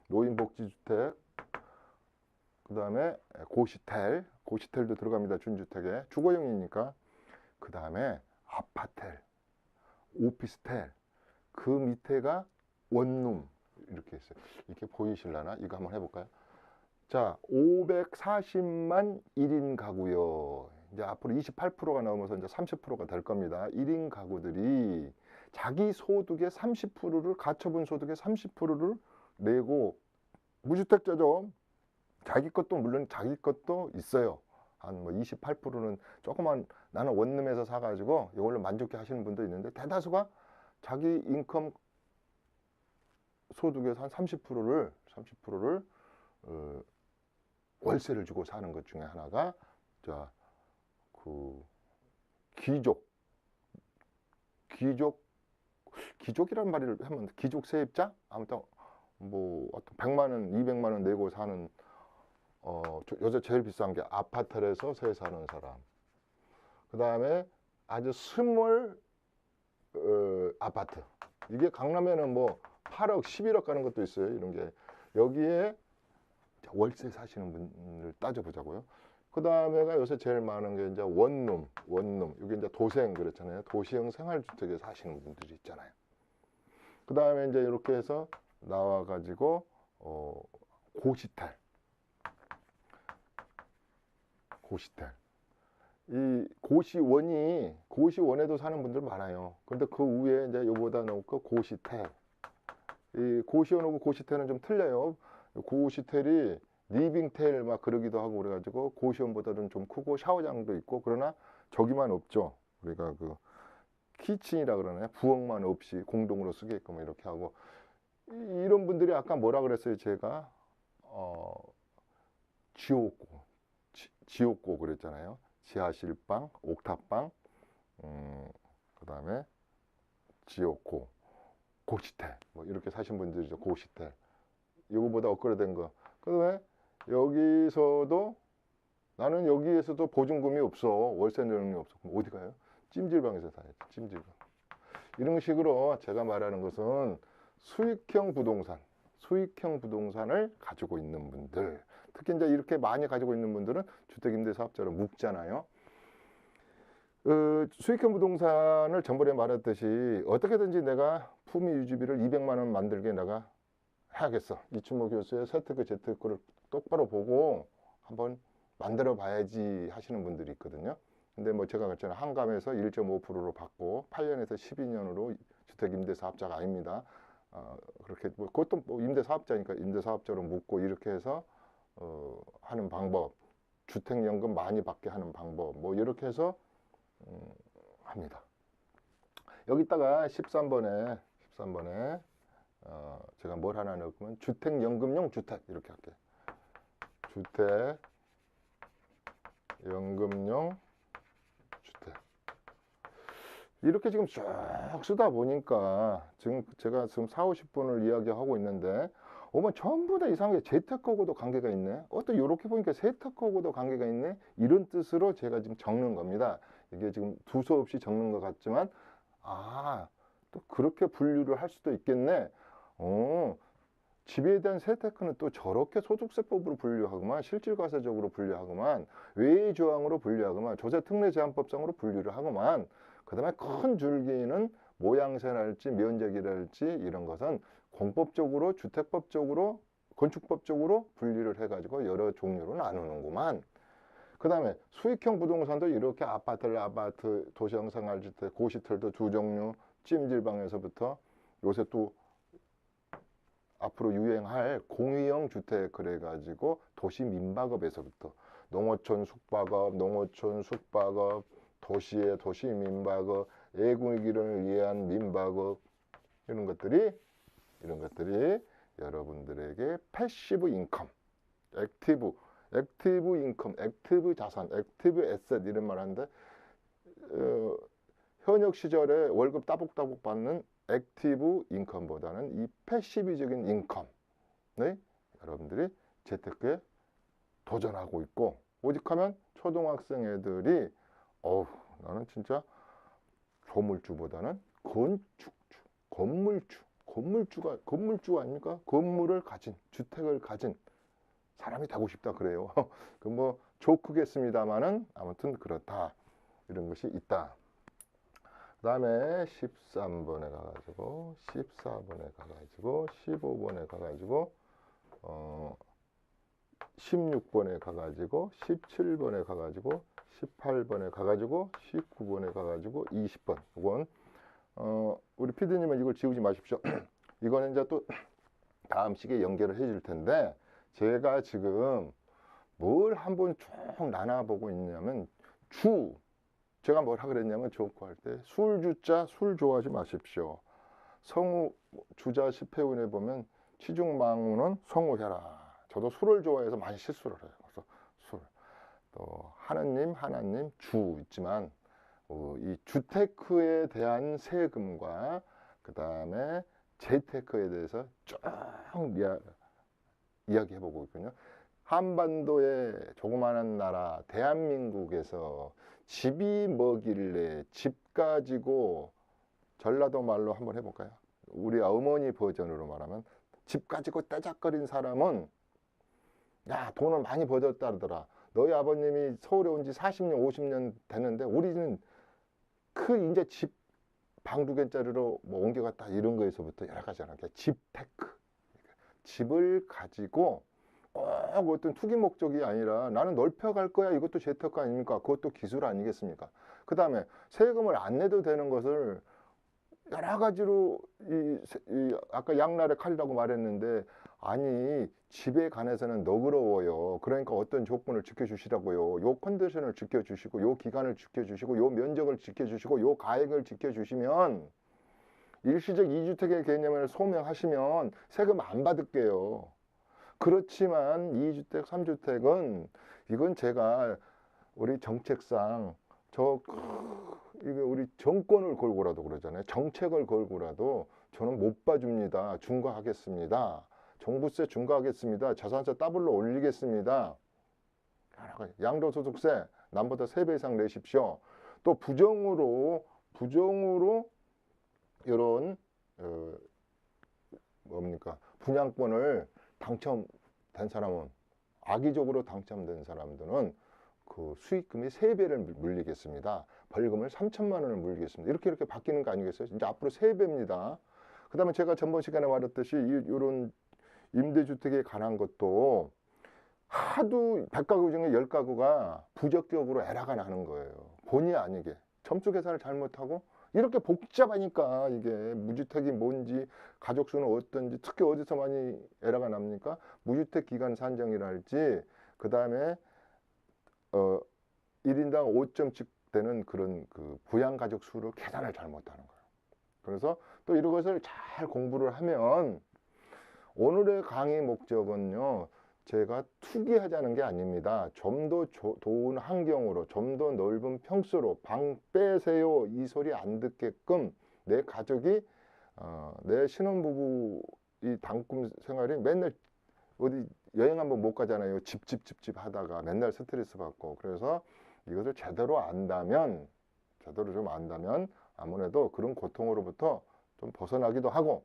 노인복지주택, 그 다음에 고시텔도 들어갑니다. 준주택에. 주거용이니까. 그 다음에 아파텔, 오피스텔, 그 밑에가 원룸 이렇게 있어요. 이렇게 보이실라나? 이거 한번 해볼까요? 자, 540만 1인 가구요. 이제 앞으로 28%가 넘어서 이제 30%가 될 겁니다. 1인 가구들이 자기 소득의 30%를, 가처분 소득의 30%를 내고, 무주택자죠. 자기 것도 물론 자기 것도 있어요. 한 뭐 28%는 조그만, 나는 원룸에서 사가지고 이걸로 만족해 하시는 분도 있는데, 대다수가 자기 인컴 소득에서 한 30%를 월세를 주고 사는 것 중에 하나가 귀족이라는 말을 하면 귀족 세입자? 아무튼 뭐 어떤 100만 원, 200만 원 내고 사는 요새 제일 비싼 게 아파트에서 새 사는 사람. 그 다음에 아주 스몰 아파트. 이게 강남에는 뭐 8억, 11억 가는 것도 있어요. 이런 게. 여기에 월세 사시는 분을 따져보자고요. 그 다음에가 요새 제일 많은 게 이제 원룸. 이게 이제 도생 그렇잖아요. 도시형 생활주택에 사시는 분들이 있잖아요. 그 다음에 이제 이렇게 해서 나와가지고, 고시텔. 이 고시원에도 사는 분들 많아요. 근데 그 위에 이제 요보다 놓고 고시텔. 이 고시원하고 고시텔은 좀 틀려요. 고시텔이 리빙텔 막 그러기도 하고 그래가지고 고시원보다는 좀 크고 샤워장도 있고, 그러나 저기만 없죠. 우리가 그 키친이라 그러나요? 부엌만 없이 공동으로 쓰게끔 이렇게 하고, 이런 분들이 아까 뭐라 그랬어요? 제가 지옥고 그랬잖아요. 지하실방, 옥탑방, 그 다음에 지옥고, 고시텔 뭐 이렇게 사신 분들이죠. 고시텔. 이거보다 업그레이드된 거. 그다음에 여기서도 나는 여기에서도 보증금이 없어, 월세 내용이 없어. 그럼 어디 가요? 찜질방에서 사야지. 찜질방. 이런 식으로 제가 말하는 것은 수익형 부동산을 가지고 있는 분들, 특히 이제 이렇게 많이 가지고 있는 분들은 주택임대사업자로 묶잖아요. 수익형 부동산을 전번에 말했듯이 어떻게든지 내가 품위 유지비를 200만 원 만들게 내가 해야겠어. 이춘모 교수의 세테크 재테크를 똑바로 보고 한번 만들어 봐야지 하시는 분들이 있거든요. 근데 뭐 제가 그랬잖아요. 한감에서 1.5%로 받고 8년에서 12년으로 주택임대사업자가 아닙니다. 그렇게 뭐 그것도 뭐 임대사업자니까 임대사업자로 묶고 이렇게 해서 하는 방법, 주택연금 많이 받게 하는 방법, 뭐 이렇게 해서 합니다. 여기다가 13번에 제가 뭘 하나 넣으면 주택연금용 주택 이렇게 할게요. 주택연금용 주택. 이렇게 지금 쭉 쓰다 보니까 지금 제가 지금 40, 50분을 이야기하고 있는데 어머 전부 다 이상하게 재테크하고도 관계가 있네. 또 이렇게 보니까 세테크하고도 관계가 있네. 이런 뜻으로 제가 지금 적는 겁니다. 이게 지금 두서없이 적는 것 같지만 또 그렇게 분류를 할 수도 있겠네. 집에 대한 세테크는 또 저렇게 소득세법으로 분류하고만, 실질과세적으로 분류하고만, 외의조항으로 분류하고만, 조세특례제한법상으로 분류를 하고만, 그 다음에 큰 줄기는 모양새랄지 면적이랄지 이런 것은 공법적으로, 주택법적으로, 건축법적으로 분리를 해가지고 여러 종류로 나누는구만. 그 다음에 수익형 부동산도 이렇게 아파트, 도시형생활주택, 고시텔도 두 종류, 찜질방에서부터 요새 또 앞으로 유행할 공유형 주택 그래가지고 도시 민박업에서부터 농어촌 숙박업, 도시의 도시 민박업, 애국이를 위한 민박업 이런 것들이 여러분들에게 패시브 인컴, 액티브 인컴, 액티브 자산, 액티브 에셋 이런 말 하는데 현역 시절에 월급 따복따복 받는 액티브 인컴보다는 이 패시브적인 인컴, 네? 여러분들이 재테크에 도전하고 있고, 오직하면 초등학생 애들이 나는 진짜 조물주보다는 건물주가 아닙니까? 건물을 가진, 주택을 가진 사람이 되고 싶다 그래요. 그 뭐 조크겠습니다만은 아무튼 그렇다, 이런 것이 있다. 그 다음에 13번에 가가지고 14번에 가가지고 15번에 가가지고 16번에 가가지고 17번에 가가지고 18번에 가가지고 19번에 가가지고 20번. 이건 우리 피디님은 이걸 지우지 마십시오. 이거는 이제 또 다음 시기에 연결을 해줄 텐데, 제가 지금 뭘 한번 쭉 나눠보고 있냐면, 제가 뭐라 그랬냐면, 조크할 때 술주자 술 좋아하지 마십시오. 성우 주자 10회운에 보면 치중망우는 성우해라. 저도 술을 좋아해서 많이 실수를 해요. 그래서 술. 또 하나님 주 있지만 이 주테크에 대한 세금과 그 다음에 재테크에 대해서 쭉 이야기해보고 있거든요. 한반도의 조그마한 나라 대한민국에서 집이 뭐길래 집 가지고, 전라도 말로 한번 해볼까요? 우리 어머니 버전으로 말하면 집 가지고 떼작거린 사람은 야 돈을 많이 버졌다더라. 너희 아버님이 서울에 온 지 40년 50년 됐는데 우리는 이제 집 방 2개짜리로 뭐 옮겨갔다, 이런 거에서부터 여러 가지 하는 게 집테크. 집을 가지고 꼭 어떤 투기 목적이 아니라 나는 넓혀갈 거야, 이것도 재테크 아닙니까? 그것도 기술 아니겠습니까? 그 다음에 세금을 안 내도 되는 것을 여러 가지로 아까 양날의 칼이라고 말했는데, 아니 집에 관해서는 너그러워요. 그러니까 어떤 조건을 지켜주시라고요. 요 컨디션을 지켜주시고, 요 기간을 지켜주시고, 요 면적을 지켜주시고, 요 가액을 지켜주시면, 일시적 2주택의 개념을 소명하시면 세금 안 받을게요. 그렇지만 2주택, 3주택은 이건 제가 우리 정책상 이거 우리 정권을 걸고라도 그러잖아요. 정책을 걸고라도 저는 못 봐줍니다. 중과하겠습니다. 종부세 중과하겠습니다. 자산세 더블로 올리겠습니다. 양도소득세 남보다 3배 이상 내십시오. 또 부정으로 이런 분양권을 당첨된 사람은, 악의적으로 당첨된 사람들은 그 수익금이 3배를 물리겠습니다. 벌금을 3천만 원을 물리겠습니다. 이렇게 바뀌는 거 아니겠어요? 이제 앞으로 3배입니다. 그 다음에 제가 전번 시간에 말했듯이 이런 임대주택에 관한 것도 하도 100가구 중에 10가구가 부적격으로 에러가 나는 거예요. 본의 아니게 점수 계산을 잘못하고, 이렇게 복잡하니까 이게 무주택이 뭔지, 가족 수는 어떤지, 특히 어디서 많이 에러가 납니까? 무주택 기간 산정이랄지, 그 다음에 1인당 5점씩 되는 그런 그 부양가족 수를 계산을 잘못하는 거예요. 그래서 또 이런 것을 잘 공부를 하면, 오늘의 강의 목적은요, 제가 투기하자는 게 아닙니다. 좀 더 좋은 환경으로, 좀 더 넓은 평수로 방 빼세요, 이 소리 안 듣게끔 내 가족이 내 신혼부부 이 단꿈 생활이 맨날 어디 여행 한번 못 가잖아요. 집 하다가 맨날 스트레스 받고. 그래서 이것을 제대로 좀 안다면 아무래도 그런 고통으로부터 좀 벗어나기도 하고,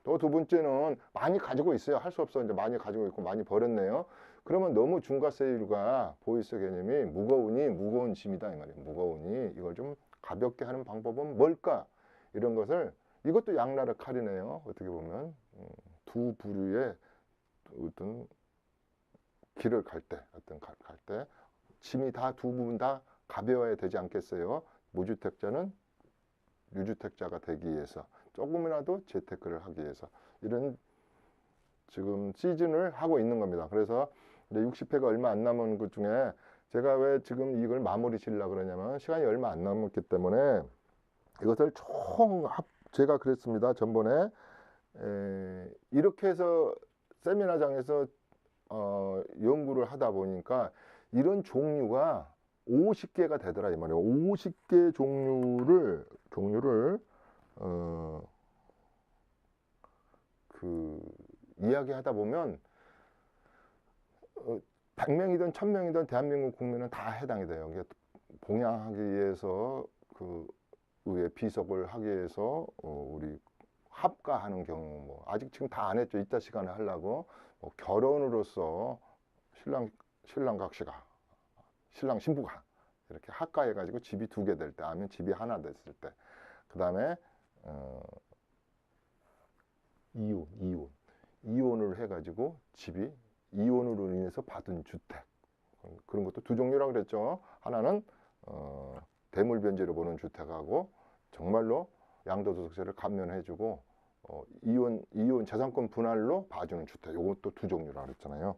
또 두 번째는 많이 가지고 있어요. 할 수 없어. 이제 많이 가지고 있고 많이 버렸네요. 그러면 너무 중과세율과 보이스 개념이 무거우니 무거운 짐이다 이 말이에요. 무거우니 이걸 좀 가볍게 하는 방법은 뭘까? 이런 것을, 이것도 양날의 칼이네요. 어떻게 보면 두 부류의 어떤 길을 갈 때, 짐이 다 두 부분 다 가벼워야 되지 않겠어요? 무주택자는 유주택자가 되기 위해서, 조금이라도 재테크를 하기 위해서 이런 지금 시즌을 하고 있는 겁니다. 그래서 이제 60회가 얼마 안 남은 것 중에 제가 왜 지금 이걸 마무리 지으려고 그러냐면, 시간이 얼마 안 남았기 때문에 이것을 제가 그랬습니다. 전번에 이렇게 해서 세미나장에서 연구를 하다 보니까 이런 종류가 50개가 되더라 이 말이에요. 50개 종류를 이야기하다 보면 100명이든 1000명이든 대한민국 국민은 다 해당이 돼요. 봉양하기 위해서 의회 비석을 하기 위해서 우리 합가하는 경우, 뭐 아직 지금 다 안 했죠. 이따 시간에 하려고. 뭐 결혼으로서 신랑 각시가, 신랑 신부가 이렇게 합가해가지고 집이 2개 될 때, 아니면 집이 하나 됐을 때, 그 다음에 이혼을 해가지고 집이 이혼으로 인해서 받은 주택, 그런 것도 두 종류라고 그랬죠. 하나는 대물 변제로 보는 주택하고, 정말로 양도소득세를 감면해주고 이혼 재산권 분할로 봐주는 주택, 이것도 두 종류라고 그랬잖아요.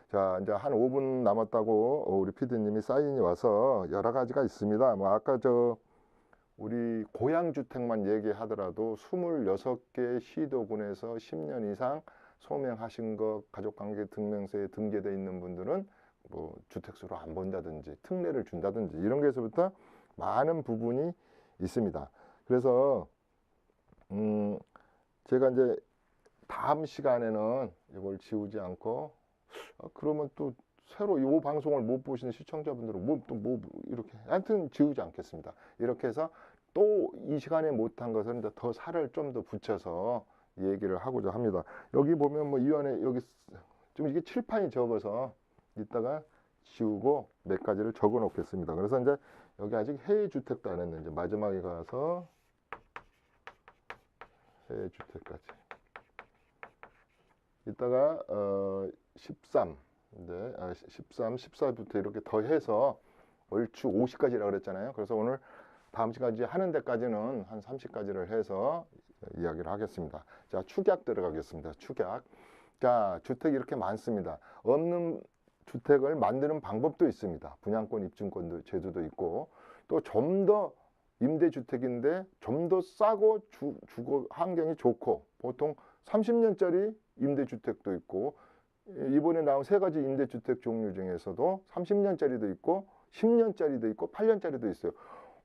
자, 이제 한 5분 남았다고 우리 PD님이 사인이 와서 여러 가지가 있습니다. 뭐 아까 우리 고양주택만 얘기하더라도 26개 시도군에서 10년 이상 소명하신 것, 가족관계 등명서에 등재되어 있는 분들은 뭐 주택수로 안 본다든지 특례를 준다든지 이런 것에서부터 많은 부분이 있습니다. 그래서 제가 이제 다음 시간에는 이걸 지우지 않고, 그러면 또 새로 이 방송을 못 보시는 시청자분들은 뭐 이렇게 하여튼 지우지 않겠습니다. 이렇게 해서 또 이 시간에 못한 것은 이제 더 살을 좀 더 붙여서 얘기를 하고자 합니다. 여기 보면 뭐 이 안에 여기 좀 이게 칠판이 적어서 이따가 지우고 몇 가지를 적어 놓겠습니다. 그래서 이제 여기 아직 해외주택도 안 했는데 마지막에 가서 해외주택까지 이따가 13, 14부터 이렇게 더해서 얼추 50까지라고 그랬잖아요. 그래서 오늘 다음 시간까지 하는 데까지는 한 30까지를 해서 이야기를 하겠습니다. 자, 축약 들어가겠습니다. 축약. 자, 주택이 이렇게 많습니다. 없는 주택을 만드는 방법도 있습니다. 분양권, 입증권 제도도 있고, 또 좀 더 임대주택인데 좀 더 싸고 주거 환경이 좋고, 보통 30년짜리 임대주택도 있고, 이번에 나온 3가지 임대주택 종류 중에서도 30년짜리도 있고 10년짜리도 있고 8년짜리도 있어요.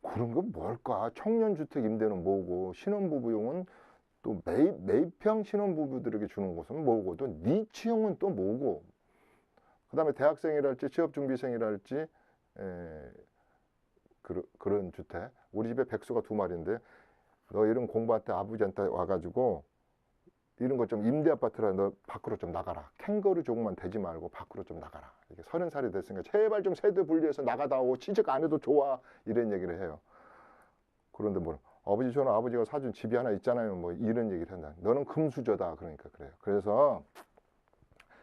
그런 건 뭘까? 청년주택 임대는 뭐고, 신혼부부용은 또 매입형 신혼부부들에게 주는 것은 뭐고, 또 니치형은 또 뭐고, 그 다음에 대학생이랄지 취업준비생이랄지 그런 주택. 우리 집에 백수가 2마리인데 너 이런 공부할 때 아버지한테 와가지고 이런 거 좀 임대 아파트라 너 밖으로 좀 나가라. 캥거루 조금만 되지 말고 밖으로 좀 나가라. 이게 30살이 됐으니까 제발 좀 세대 분리해서 나가다오. 취직 안 해도 좋아. 이런 얘기를 해요. 그런데 뭐 아버지 저는 아버지가 사준 집이 하나 있잖아요. 뭐 이런 얘기를 한다. 너는 금수저다. 그러니까 그래요. 그래서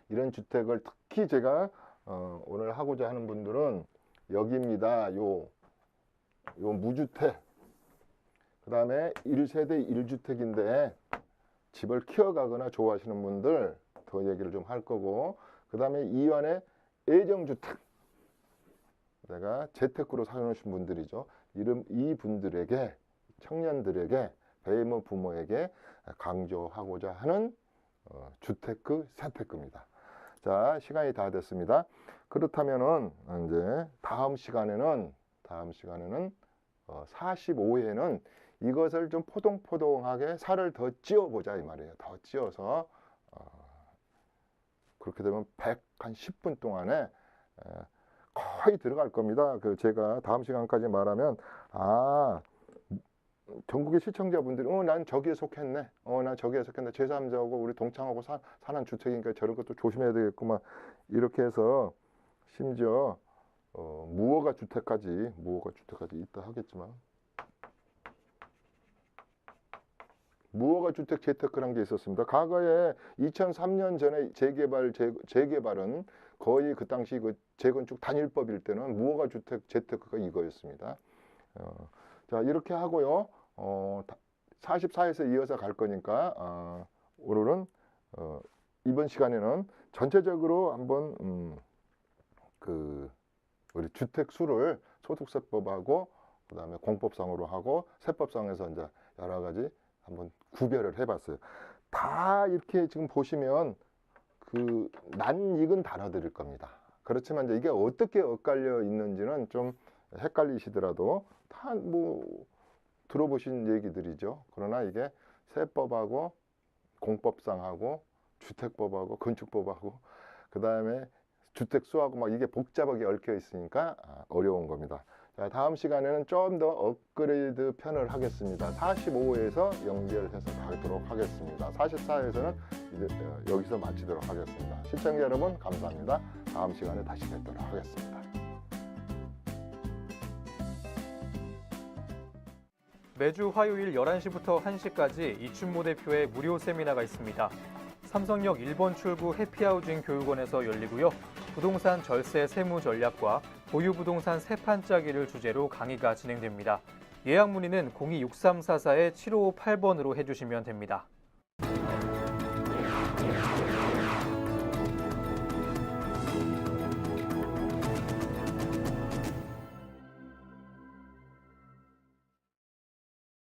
이런 주택을 특히 제가 오늘 하고자 하는 분들은 여기입니다. 요 무주택. 그 다음에 1세대 1주택인데 집을 키워가거나 좋아하시는 분들 더 얘기를 좀 할 거고, 그 다음에 이완의 애정주택, 내가 재테크로 사놓으신 분들이죠. 이 분들에게, 청년들에게, 배모 부모에게 강조하고자 하는 주테크, 세테크입니다. 자, 시간이 다 됐습니다. 그렇다면은 이제 다음 시간에는 45회는 이것을 좀 포동포동하게 살을 더 찧어보자 이 말이에요. 더 찧어서 그렇게 되면 10분 동안에 거의 들어갈 겁니다. 제가 다음 시간까지 말하면 전국의 시청자분들이 난 저기에 속했네. 난 저기에 속했네. 제3자하고 우리 동창하고 사는 주택이니까 저런 것도 조심해야 되겠구만. 이렇게 해서 심지어 무허가 주택까지 있다 하겠지만 무허가 주택 재테크라는 게 있었습니다. 과거에 2003년 전에 재개발은 거의 그 당시 그 재건축 단일법일 때는 무허가 주택 재테크가 이거였습니다. 자, 이렇게 하고요. 44에서 이어서 갈 거니까 오늘은 이번 시간에는 전체적으로 한번 우리 주택 수를 소득세법하고 그다음에 공법상으로 하고 세법상에서 이제 여러 가지 한번 구별을 해봤어요. 다 이렇게 지금 보시면 낯익은 단어들일 겁니다. 그렇지만 이제 이게 어떻게 엇갈려 있는지는 좀 헷갈리시더라도 다 들어보신 얘기들이죠. 그러나 이게 세법하고 공법상하고 주택법하고 건축법하고 그다음에 주택수하고 막 이게 복잡하게 얽혀 있으니까 어려운 겁니다. 자, 다음 시간에는 좀 더 업그레이드 편을 하겠습니다. 45에서 연결해서 가도록 하겠습니다. 44에서는 이제 여기서 마치도록 하겠습니다. 시청자 여러분 감사합니다. 다음 시간에 다시 뵙도록 하겠습니다. 매주 화요일 11시부터 1시까지 이춘모 대표의 무료 세미나가 있습니다. 삼성역 1번 출구 해피하우징 교육원에서 열리고요. 부동산 절세 세무 전략과 보유 부동산 세판 짜기를 주제로 강의가 진행됩니다. 예약 문의는 026344-7558번으로 해주시면 됩니다.